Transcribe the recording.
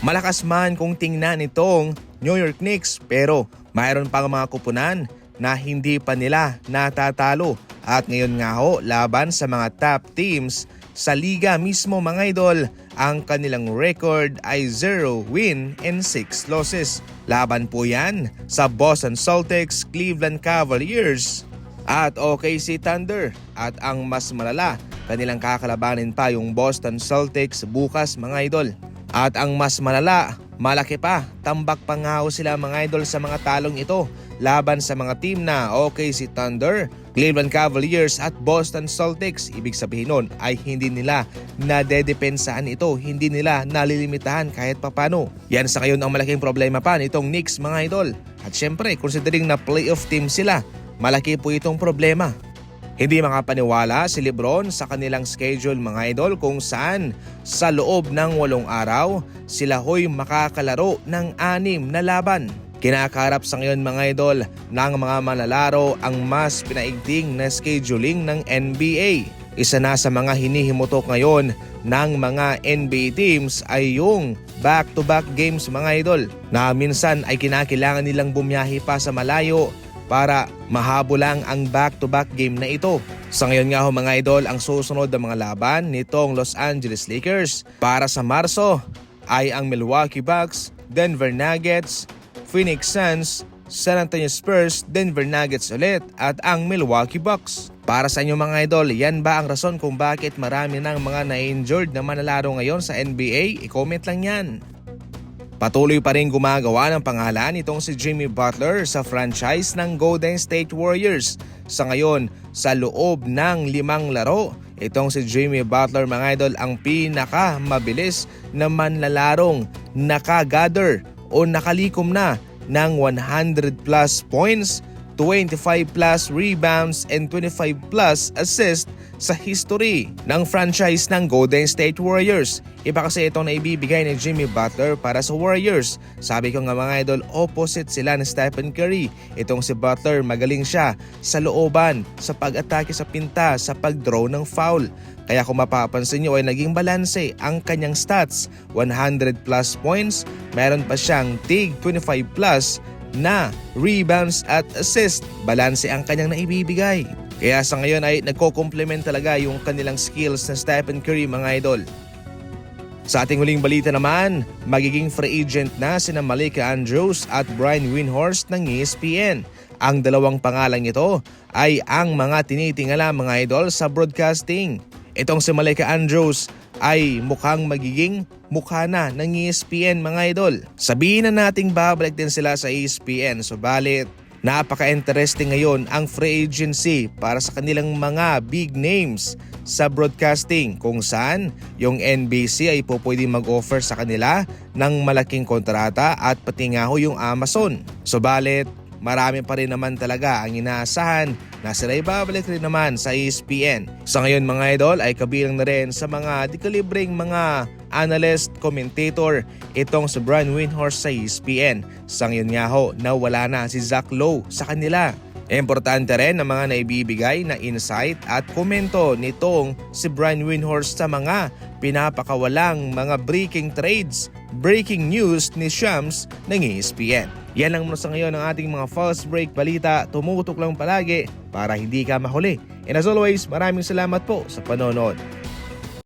Malakas man kung tingnan itong New York Knicks pero mayroon pang mga kupunan na hindi pa nila natatalo at ngayon nga ho laban sa mga top teams sa liga mismo mga idol, ang kanilang record ay 0 win and 6 losses. Laban po yan sa Boston Celtics, Cleveland Cavaliers at OKC Thunder. At ang mas malala, kanilang kakalabanin pa yung Boston Celtics bukas mga idol. At ang mas malala, malaki pa, tambak pa nga ho sila mga idol sa mga talong ito laban sa mga team na OKC Thunder, Cleveland Cavaliers at Boston Celtics. Ibig sabihin nun ay hindi nila nadedepensaan ito, hindi nila nalilimitahan kahit papano. Yan sa ngayon ang malaking problema pa nitong Knicks mga idol. At syempre, considering na playoff team sila, malaki po itong problema. Hindi makapaniwala si Lebron sa kanilang schedule mga idol kung saan sa loob ng 8 araw sila ho'y makakalaro ng 6 na laban. Kinakaharap sa ngayon mga idol ng mga manlalaro ang mas pinaigting na scheduling ng NBA. Isa na sa mga hinihimutok ngayon ng mga NBA teams ay yung back-to-back games mga idol na minsan ay kinakailangan nilang bumiyahe pa sa malayo para mahabulang ang back-to-back game na ito. Sa ngayon nga ho mga idol, ang susunod na mga laban nitong Los Angeles Lakers para sa Marso ay ang Milwaukee Bucks, Denver Nuggets, Phoenix Suns, San Antonio Spurs, Denver Nuggets ulit at ang Milwaukee Bucks. Para sa inyo mga idol, yan ba ang rason kung bakit marami ng mga na-injured na manlalaro ngayon sa NBA? I-comment lang yan. Patuloy pa rin gumagawa ng pangalan itong si Jimmy Butler sa franchise ng Golden State Warriors. Sa ngayon, sa loob ng 5 laro, itong si Jimmy Butler mga idol ang pinakamabilis na manlalarong nakagather o nakalikom na ng 100 plus points, 25 plus rebounds and 25 plus assists sa history ng franchise ng Golden State Warriors. Iba kasi itong naibibigay ni Jimmy Butler para sa Warriors. Sabi ko nga mga idol, opposite sila ni Stephen Curry. Itong si Butler magaling siya sa looban, sa pag-atake sa pinta, sa pag-draw ng foul. Kaya kung mapapansin nyo ay naging balanse ang kanyang stats. 100 plus points, meron pa siyang tig 25 plus na rebounds at assist. Balanse ang kanyang naibibigay. Kaya sa ngayon ay nagko-complement talaga yung kanilang skills na Stephen Curry mga idol. Sa ating huling balita naman, magiging free agent na sina Malika Andrews at Brian Windhorst ng ESPN. Ang dalawang pangalang ito ay ang mga tinitingala mga idol sa broadcasting. Itong si Malika Andrews ay mukhang magiging mukha na ng ESPN mga idol. Sabihin na nating babalik din sila sa ESPN, subalit napaka-interesting ngayon ang free agency para sa kanilang mga big names sa broadcasting kung saan yung NBC ay po pwedeng mag-offer sa kanila ng malaking kontrata at pati nga ho yung Amazon. Subalit marami pa rin naman talaga ang inaasahan na sila ibabalik rin naman sa ESPN. Sa ngayon mga idol ay kabilang na rin sa mga dekalibreng mga analyst, commentator itong si Brian Windhorst sa ESPN. Sa ngayon nga ho na wala na si Zach Lowe sa kanila. Importante rin ang mga naibibigay na insight at komento nitong si Brian Windhorst sa mga pinapakawalang mga breaking trades, breaking news ni Shams ng ESPN. Yan lang muna sa ngayon ang ating mga fast break balita. Tumutok lang palagi para hindi ka mahuli. And as always, maraming salamat po sa panonood.